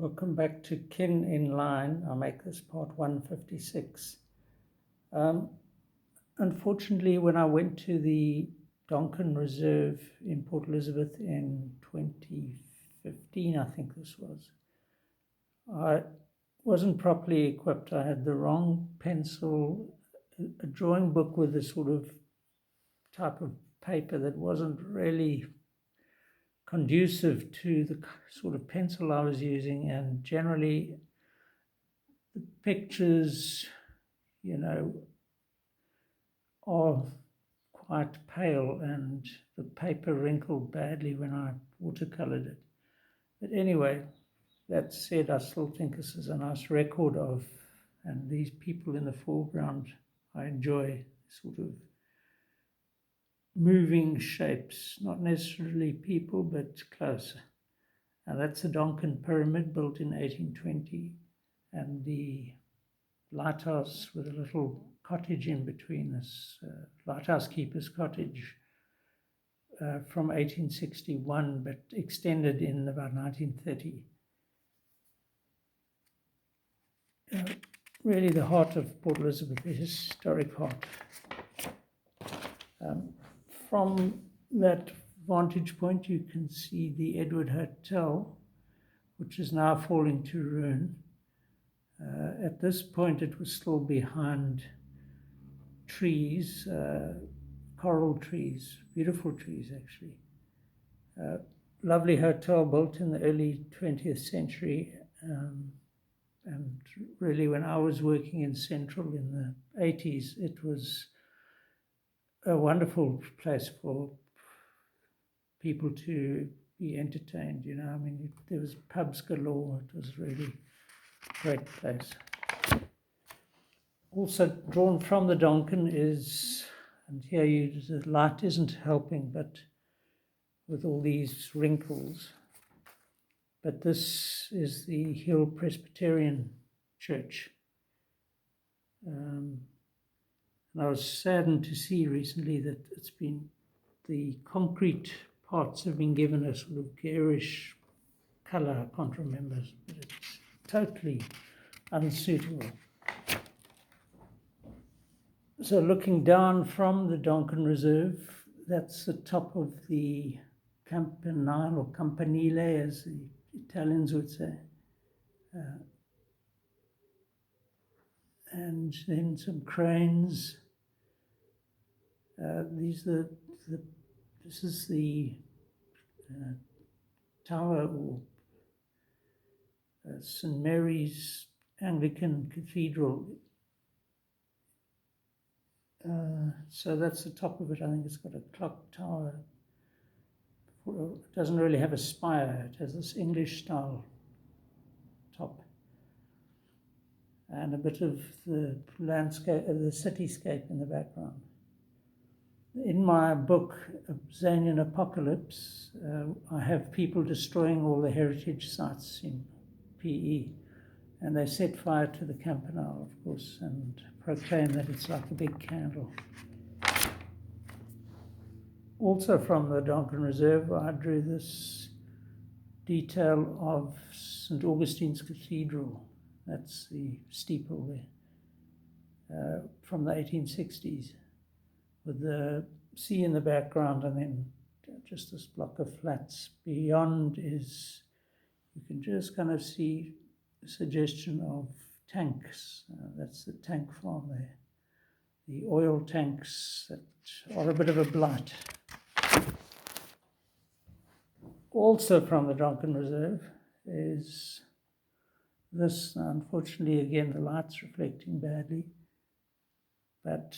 Welcome back to Kin in Line. I'll make this part 156. Unfortunately, when I went to the Donkin Reserve in Port Elizabeth in 2015, I think this was, I wasn't properly equipped. I had the wrong pencil, a drawing book with a sort of type of paper that wasn't really conducive to the sort of pencil I was using, and generally the pictures, are quite pale and the paper wrinkled badly when I watercolored it. But anyway, that said, I still think this is a nice record of, and these people in the foreground, I enjoy sort of moving shapes, not necessarily people, but close. And that's the Donkin Pyramid, built in 1820, and the lighthouse with a little cottage in between, this lighthouse keeper's cottage from 1861, but extended in about 1930. Really the heart of Port Elizabeth, the historic heart. From that vantage point, you can see the Edward Hotel, which is now falling to ruin. At this point, it was still behind trees, coral trees, beautiful trees actually. Lovely hotel built in the early 20th century. And really, when I was working in Central in the 80s, it was a wonderful place for people to be entertained. I mean, there was pubs galore. It was really a great place. Also drawn from the Donkin is, and here the light isn't helping, but with all these wrinkles. But this is the Hill Presbyterian Church. And I was saddened to see recently that the concrete parts have been given a sort of garish color. I can't remember, but it's totally unsuitable. So looking down from the Donkin Reserve, that's the top of the Campanile, or Campanile, as the Italians would say. And then some cranes. This is the tower, or St. Mary's Anglican Cathedral. So that's the top of it. I think it's got a clock tower. It doesn't really have a spire. It has this English style top. And a bit of the landscape, the cityscape in the background. In my book, Zanian Apocalypse, I have people destroying all the heritage sites in PE. And they set fire to the Campanile, of course, and proclaim that it's like a big candle. Also from the Donkin Reserve, I drew this detail of St. Augustine's Cathedral. That's the steeple there, from the 1860s, with the sea in the background, and then just this block of flats. Beyond is, you can just kind of see a suggestion of tanks. That's the tank farm there. The oil tanks that are a bit of a blight. Also from the Donkin Reserve is this. Unfortunately, again, the light's reflecting badly, but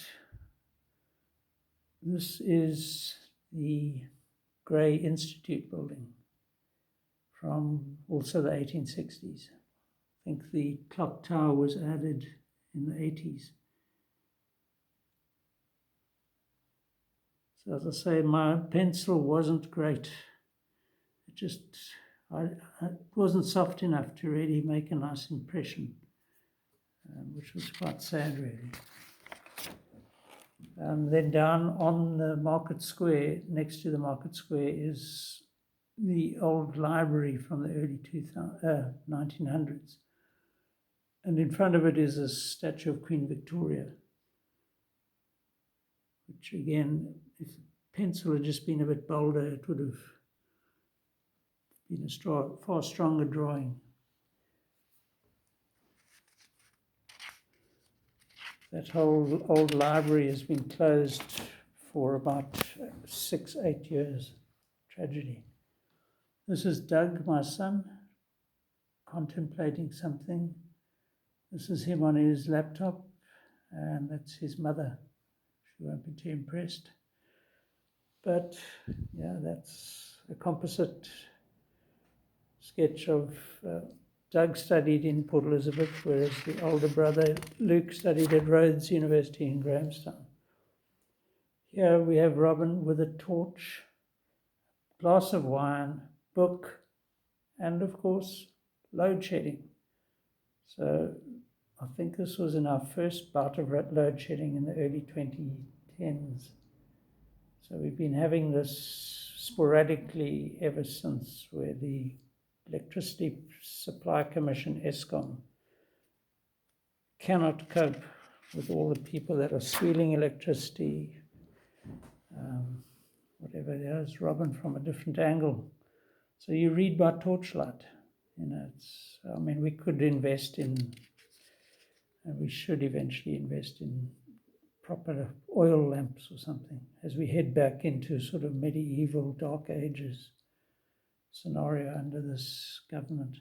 this is the Grey Institute building from also the 1860s. I think the clock tower was added in the 80s. So as I say, my pencil wasn't great. It wasn't soft enough to really make a nice impression, which was quite sad, really. Then down on the Market Square, next to the Market Square, is the old library from the early 1900s. And in front of it is a statue of Queen Victoria, which again, if the pencil had just been a bit bolder, it would have been a far stronger drawing. That whole old library has been closed for about 6-8 years. Tragedy. This is Doug, my son, contemplating something. This is him on his laptop, and that's his mother. She won't be too impressed. But yeah, that's a composite sketch of Doug studied in Port Elizabeth, whereas the older brother, Luke, studied at Rhodes University in Grahamstown. Here we have Robin with a torch, glass of wine, book, and of course, load shedding. So I think this was in our first bout of load shedding in the early 2010s. So we've been having this sporadically ever since, where the Electricity Supply Commission, ESCOM, cannot cope with all the people that are stealing electricity, whatever it is, Robin from a different angle. So you read by torchlight. We could invest in, and we should eventually invest in proper oil lamps or something as we head back into sort of medieval dark ages scenario under this government.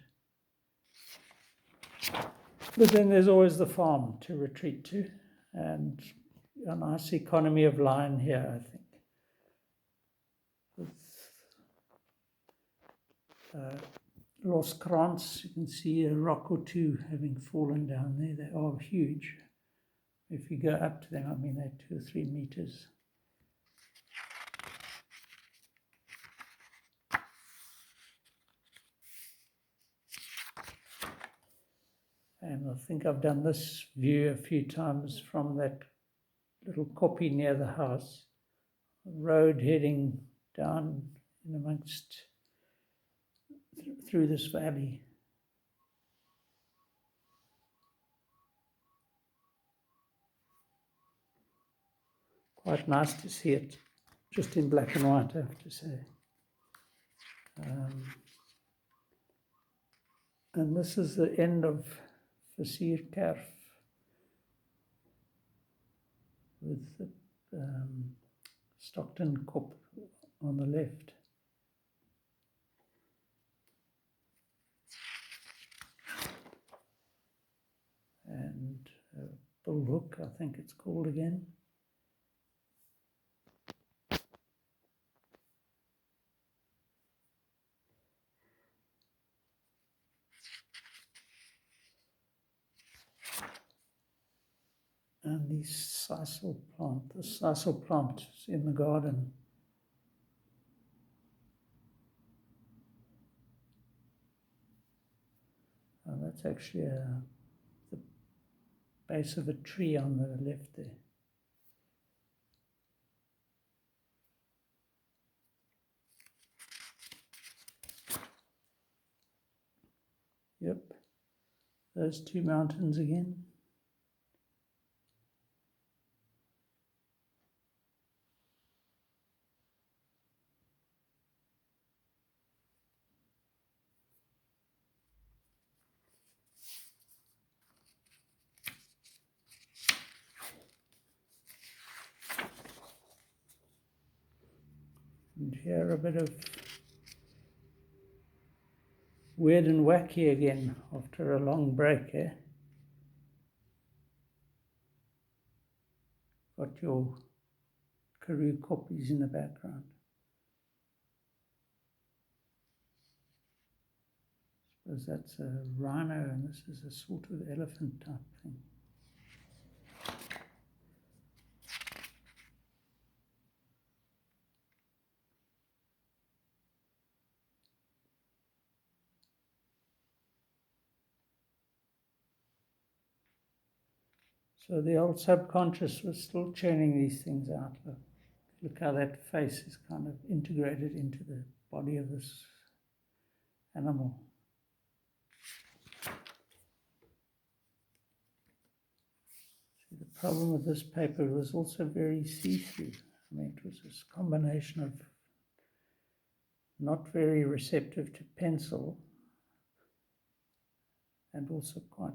But then there's always the farm to retreat to, and a nice economy of line here, I think. With Los Krantz, you can see a rock or two having fallen down there. They are huge. If you go up to them, they're 2 or 3 meters. And I think I've done this view a few times from that little kopje near the house. Road heading down in amongst, through this valley. Quite nice to see it just in black and white, I have to say. And this is the end of Versierkerf with the Stockton Kop on the left. And Bullhook, I think it's called again. And the sisal plant is in the garden. And that's actually the base of a tree on the left there. Yep, those 2 mountains again. And here a bit of weird and wacky again after a long break, eh? Got your Karoo copies in the background. I suppose that's a rhino and this is a sort of elephant type thing. So the old subconscious was still churning these things out. Look how that face is kind of integrated into the body of this animal. See, the problem with this paper was also very see-through. I mean, it was this combination of not very receptive to pencil and also quite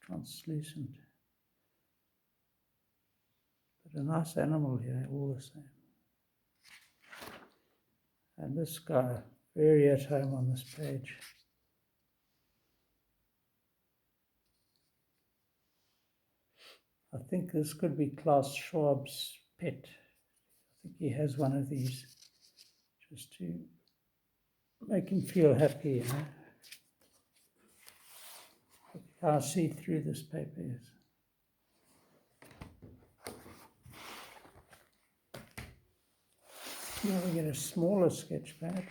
translucent. But a nice animal here, all the same. And this guy, very at home on this page. I think this could be Klaus Schwab's pet. I think he has one of these just to make him feel happy, you know. Look how see-through this paper is. Now we get a smaller sketch pad,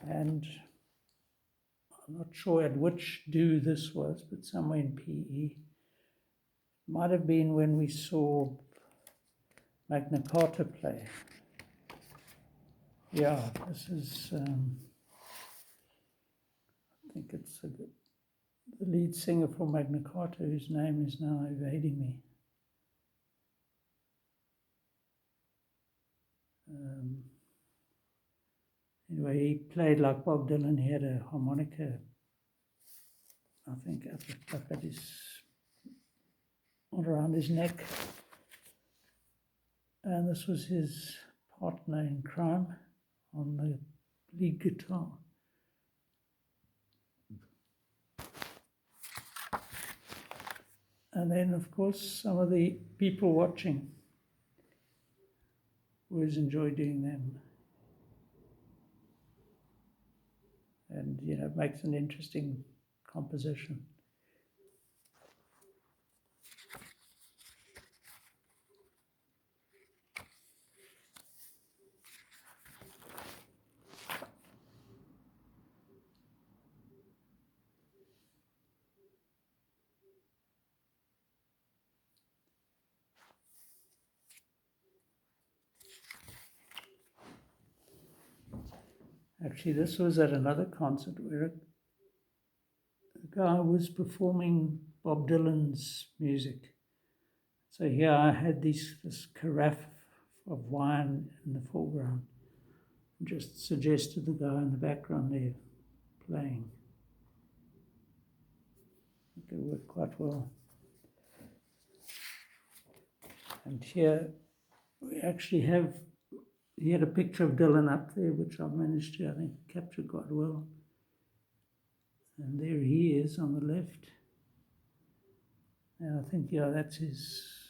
and I'm not sure at which do this was, but somewhere in PE. Might have been when we saw Magna Carta play. Yeah, this is, I think it's the lead singer for Magna Carta, whose name is now evading me. Anyway, he played like Bob Dylan. He had a harmonica, I think, up at his, all around his neck. And this was his partner in crime on the lead guitar. And then, of course, some of the people watching. Always enjoy doing them. And, you know, it makes an interesting composition. Actually, this was at another concert where a guy was performing Bob Dylan's music. So here I had this carafe of wine in the foreground, and just suggested the guy in the background there playing. I think it worked quite well. And here we actually have, he had a picture of Dylan up there, which I managed to, I think, capture quite well. And there he is on the left. And I think, yeah, that's his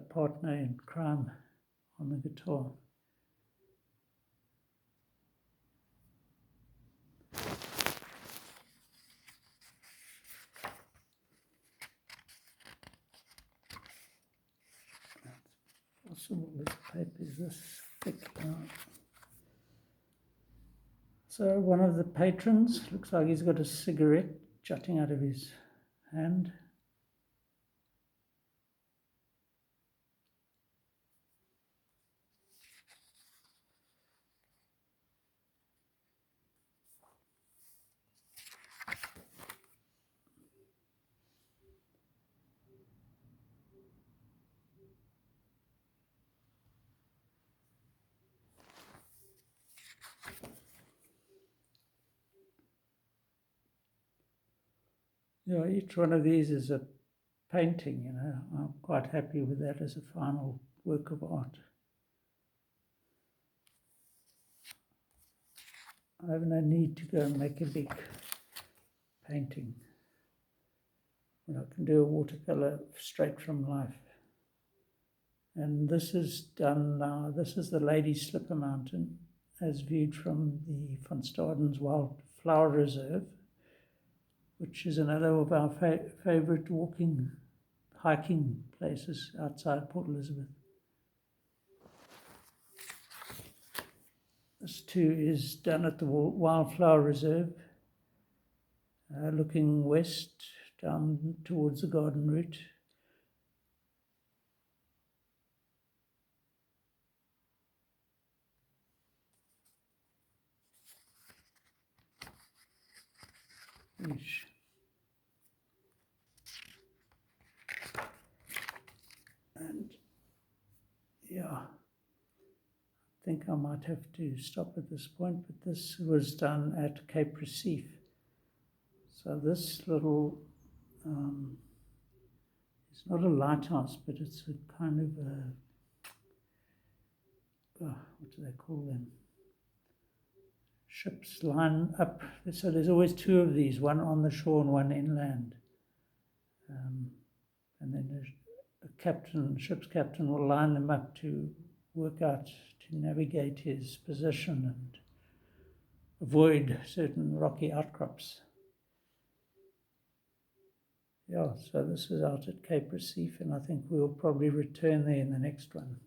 partner in crime on the guitar. It's possible this paper is this thick now. So one of the patrons, looks like he's got a cigarette jutting out of his hand. Yeah, each one of these is a painting, you know. I'm quite happy with that as a final work of art. I have no need to go and make a big painting. I can do a watercolor straight from life. And this is done now. This is the Lady Slipper Mountain as viewed from the Van Staden's Wildflower Reserve, which is another of our favorite hiking places outside Port Elizabeth. This too is done at the Wildflower Reserve, looking west down towards the garden route. Eesh. And yeah, I think I might have to stop at this point, but this was done at Cape Recife. So this little, it's not a lighthouse, but it's a kind of a, what do they call them? Ships line up. So there's always two of these, one on the shore and one inland. And then a captain, ship's captain will line them up to work out, to navigate his position and avoid certain rocky outcrops. Yeah, so this is out at Cape Recife, and I think we'll probably return there in the next one.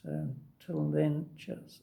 So until then, cheers.